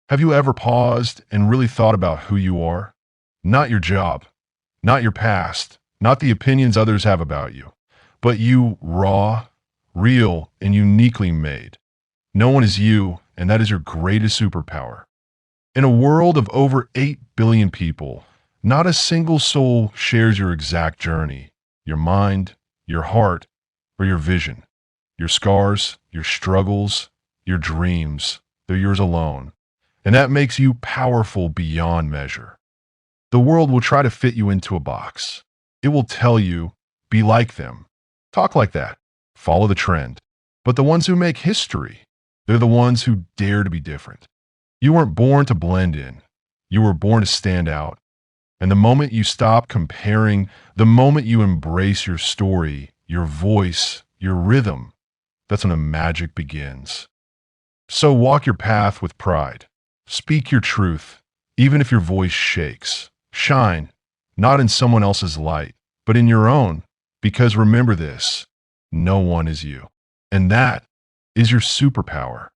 Have you ever paused and really thought about who you are? Not your job, not your past, not the opinions others have about you, but you raw, real, and uniquely made. No one is you, and that is your greatest superpower. In a world of over 8 billion people, not a single soul shares your exact journey, your mind, your heart, or your vision. Your scars, your struggles, your dreams, they're yours alone. And that makes you powerful beyond measure. The world will try to fit you into a box. It will tell you, be like them, talk like that, follow the trend. But the ones who make history, they're the ones who dare to be different. You weren't born to blend in. You were born to stand out. And the moment you stop comparing, the moment you embrace your story, your voice, your rhythm, that's when the magic begins. So walk your path with pride. Speak your truth, even if your voice shakes. Shine, not in someone else's light, but in your own. Because remember this, no one is you. And that is your superpower.